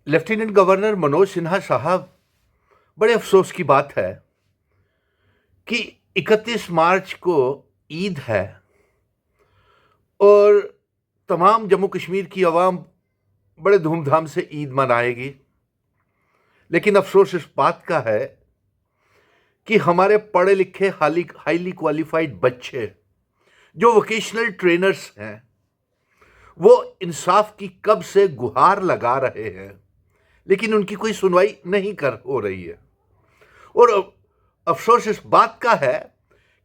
Lieutenant governor Manoj Sinha साहब, बड़े अफसोस की बात है कि 31 मार्च को ईद है और तमाम जम्मू कश्मीर की आवाम बड़े धूमधाम से ईद मनाएगी। लेकिन अफसोस इस बात का है कि हमारे पढ़े लिखे हाईली क्वालिफाइड बच्चे जो वोकेशनल ट्रेनर्स हैं, वो इंसाफ की कब से गुहार लगा रहे हैं, लेकिन उनकी कोई सुनवाई नहीं कर हो रही है। और अफसोस इस बात का है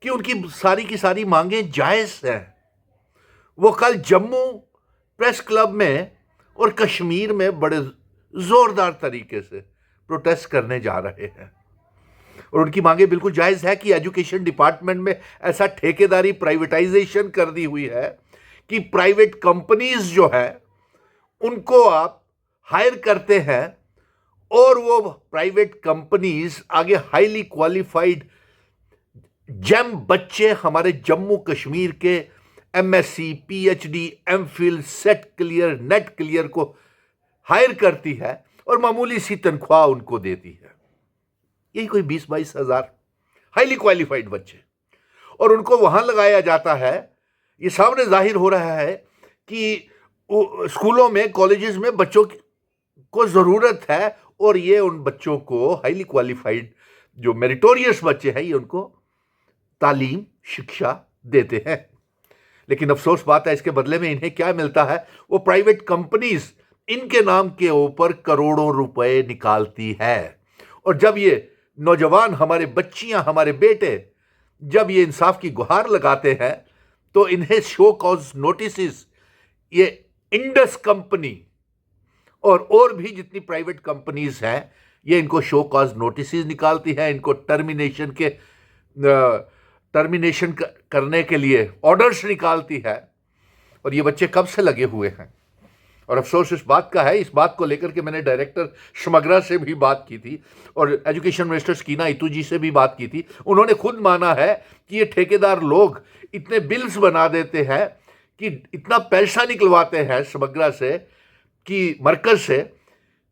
कि उनकी सारी की सारी मांगें जायज़ हैं। वो कल जम्मू प्रेस क्लब में और कश्मीर में बड़े ज़ोरदार तरीके से प्रोटेस्ट करने जा रहे हैं और उनकी मांगें बिल्कुल जायज़ है कि एजुकेशन डिपार्टमेंट में ऐसा ठेकेदारी प्राइवेटाइजेशन कर दी हुई है कि प्राइवेट कंपनीज जो है उनको आप हायर करते हैं और वो प्राइवेट कंपनीज आगे हाईली क्वालिफाइड जेम बच्चे हमारे जम्मू कश्मीर के MSc, PhD, MPhil, set clear, net clear को हायर करती है और मामूली सी तनख्वाह उनको देती है। यही कोई 20-22 हजार हाईली क्वालिफाइड बच्चे, और उनको वहां लगाया जाता है। ये सामने जाहिर हो रहा है कि स्कूलों में, कॉलेजेस में बच्चों को जरूरत है और ये उन बच्चों को, हाईली क्वालिफाइड जो मेरिटोरियस बच्चे हैं, ये उनको तालीम, शिक्षा देते हैं। लेकिन अफसोस बात है, इसके बदले में इन्हें क्या मिलता है? वो प्राइवेट कंपनीज इनके नाम के ऊपर करोड़ों रुपए निकालती है। और जब ये नौजवान, हमारे बच्चियां, हमारे बेटे, जब ये इंसाफ की गुहार लगाते हैं तो इन्हें शो कॉज नोटिस, ये इंडस कंपनी और भी जितनी प्राइवेट कंपनीज हैं, ये इनको शो कॉज नोटिस निकालती है, इनको टर्मिनेशन करने के लिए ऑर्डर्स निकालती है। और ये बच्चे कब से लगे हुए हैं। और अफसोस इस बात का है, इस बात को लेकर के मैंने डायरेक्टर समग्रा से भी बात की थी और एजुकेशन मिनिस्टर स्कीना इतू जी से भी बात की थी। उन्होंने खुद माना है कि ये ठेकेदार लोग इतने बिल्स बना देते हैं, कि इतना पैसा निकलवाते हैं समग्रा से, कि मरकज से,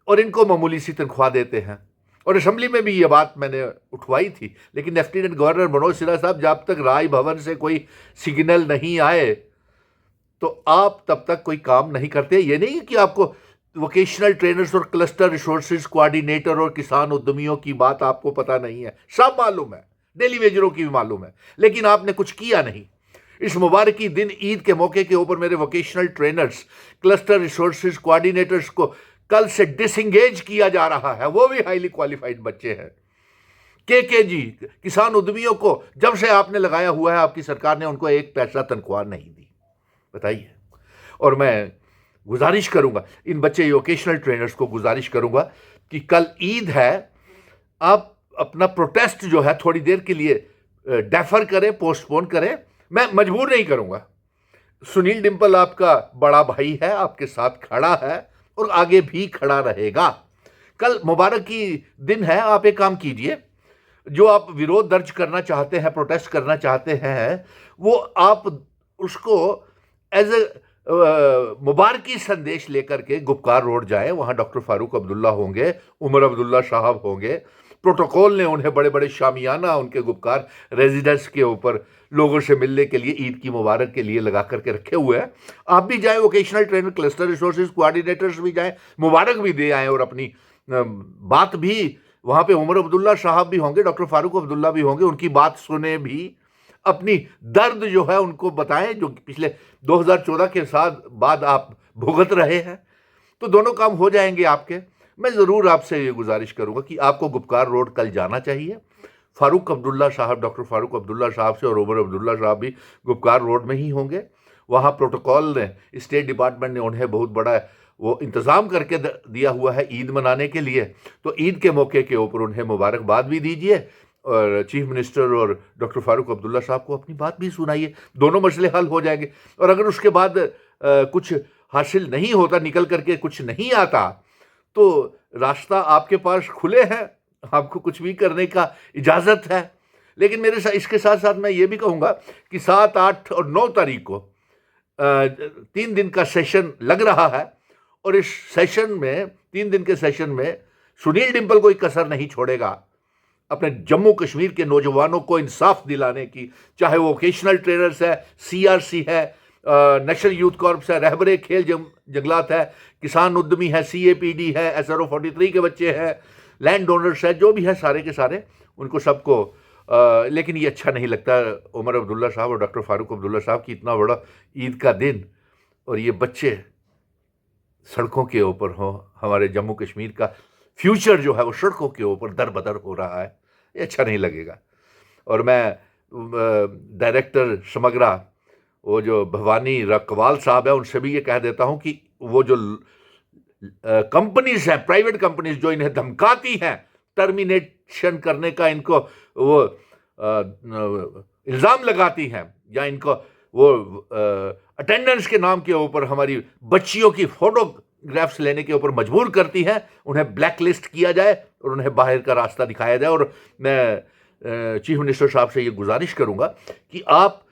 और इनको मामूली सी तनख्वाह देते हैं। और असेंबली में भी ये बात मैंने उठवाई थी, लेकिन लेफ्टिनेंट गवर्नर मनोज सिन्हा साहब, जब तक राय भवन से कोई सिग्नल नहीं आए तो आप तब तक कोई काम नहीं करते। ये नहीं कि आपको वोकेशनल ट्रेनर्स और क्लस्टर रिसोर्सेज कोऑर्डिनेटर और किसान उद्यमियों की बात आपको पता नहीं है, सब मालूम है, डेली वेजरों की भी मालूम है, लेकिन आपने कुछ किया नहीं। इस मुबारकी दिन, ईद के मौके के ऊपर मेरे vocational trainers, cluster resources coordinators को कल से डिसंगेज किया जा रहा है। वो भी हाईली क्वालिफाइड बच्चे हैं। केकेजी, किसान उद्यमियों को जब से आपने लगाया हुआ है, आपकी सरकार ने उनको एक पैसा तनख्वाह नहीं दी, बताइए। और मैं गुजारिश करूंगा इन बच्चे वोकेशनल ट्रेनर्स को, गुजारिश करूंगा कि कल ईद है, आप अपना प्रोटेस्ट जो है थोड़ी देर के लिए डेफर करें, पोस्टपोन करें। मैं मजबूर नहीं करूंगा। सुनील डिंपल आपका बड़ा भाई है, आपके साथ खड़ा है और आगे भी खड़ा रहेगा। कल मुबारक की दिन है, आप एक काम कीजिए, जो आप विरोध दर्ज करना चाहते हैं, प्रोटेस्ट करना चाहते हैं, वो आप उसको एज ए मुबारकी संदेश लेकर के गुपकार रोड जाएं। वहां डॉक्टर फारूक अब्दुल्ला होंगे, उमर अब्दुल्ला साहब होंगे। प्रोटोकॉल ने उन्हें बड़े बड़े शामियाना, उनके गुपकार रेजिडेंस के ऊपर लोगों से मिलने के लिए, ईद की मुबारक के लिए लगा करके रखे हुए हैं। आप भी जाएं, vocational trainer, cluster resources coordinators भी जाएं, मुबारक भी दे आएं और अपनी बात भी, वहां पे उमर अब्दुल्ला साहब भी होंगे, डॉक्टर फारूक अब्दुल्ला भी होंगे, उनकी बात सुने भी, अपनी दर्द जो है उनको बताएं, जो पिछले 2014 के साथ बाद आप भुगत रहे हैं। तो दोनों काम हो जाएंगे आपके। मैं ज़रूर आपसे ये गुजारिश करूंगा कि आपको गुपकार रोड कल जाना चाहिए। फारूक अब्दुल्ला साहब, डॉक्टर फारूक अब्दुल्ला साहब से और उमर अब्दुल्ला साहब भी गुपकार रोड में ही होंगे। वहाँ प्रोटोकॉल ने, स्टेट डिपार्टमेंट ने उन्हें बहुत बड़ा वो इंतज़ाम करके दिया हुआ है ईद मनाने के लिए। तो ईद के मौके के ऊपर उन्हें मुबारकबाद भी दीजिए और चीफ मिनिस्टर और डॉक्टर फारूक अब्दुल्ला साहब को अपनी बात भी सुनाइए। दोनों मसले हल हो जाएंगे। और अगर उसके बाद कुछ हासिल नहीं होता, निकल करके कुछ नहीं आता, तो रास्ता आपके पास खुले हैं, आपको कुछ भी करने का इजाज़त है। लेकिन मेरे साथ, इसके साथ साथ मैं ये भी कहूँगा कि 7, 8 और 9 तारीख को 3 दिन का सेशन लग रहा है और इस सेशन में 3 दिन के सेशन में सुनील डिम्पल कोई कसर नहीं छोड़ेगा अपने जम्मू कश्मीर के नौजवानों को इंसाफ दिलाने की, चाहे वो वोकेशनल ट्रेनर्स है, CRC है, नेशनल यूथ कॉर्प्स है, रहबरे खेल जंगलात है, किसान उद्यमी है, CAPD है, SRO 43 के बच्चे हैं, लैंड डोनर्स है, जो भी है सारे के सारे, उनको सबको लेकिन ये अच्छा नहीं लगता उमर अब्दुल्ला साहब और डॉक्टर फारूक अब्दुल्ला साहब की इतना बड़ा ईद का दिन और ये बच्चे सड़कों के ऊपर हो। हमारे जम्मू कश्मीर का फ्यूचर जो है वो सड़कों के ऊपर दर बदर हो रहा है, ये अच्छा नहीं लगेगा। और मैं डायरेक्टर समग्रा वो जो भवानी रकवाल साहब है उनसे भी ये कह देता हूँ कि वो जो कंपनीज हैं, प्राइवेट कंपनीज जो इन्हें धमकाती हैं टर्मिनेशन करने का, इनको वो इल्ज़ाम लगाती हैं या इनको वो अटेंडेंस के नाम के ऊपर हमारी बच्चियों की फोटोग्राफ्स लेने के ऊपर मजबूर करती हैं, उन्हें ब्लैक लिस्ट किया जाए और उन्हें बाहर का रास्ता दिखाया जाए। और मैं चीफ मिनिस्टर साहब से ये गुजारिश करूंगा कि आप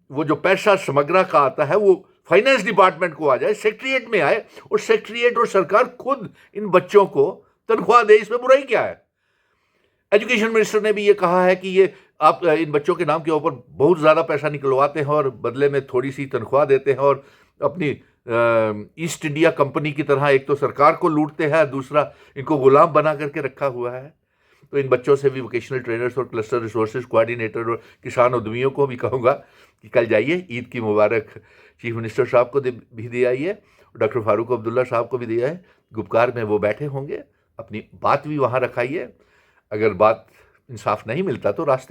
वो जो पैसा समग्रा का आता है वो फाइनेंस डिपार्टमेंट को आ जाए, सेक्रेटरीट में आए और सेक्रेटरीट और सरकार खुद इन बच्चों को तनख्वाह दे, इसमें बुराई क्या है। एजुकेशन मिनिस्टर ने भी ये कहा है कि ये आप इन बच्चों के नाम के ऊपर बहुत ज़्यादा पैसा निकलवाते हैं और बदले में थोड़ी सी तनख्वाह देते हैं और अपनी ईस्ट इंडिया कंपनी की तरह एक तो सरकार को लूटते हैं, दूसरा इनको गुलाम बना करके रखा हुआ है। तो इन बच्चों से भी वोकेशनल ट्रेनर्स और क्लस्टर रिसोर्सेज कोऑर्डिनेटर और किसान उद्यमियों को भी कहूँगा कि कल जाइए, ईद की मुबारक चीफ मिनिस्टर साहब को भी दे आइए, डॉक्टर फारूक अब्दुल्ला साहब को भी दिया है, गुपकार में वो बैठे होंगे, अपनी बात भी वहाँ रखाइए। अगर बात इंसाफ नहीं मिलता तो रास्ते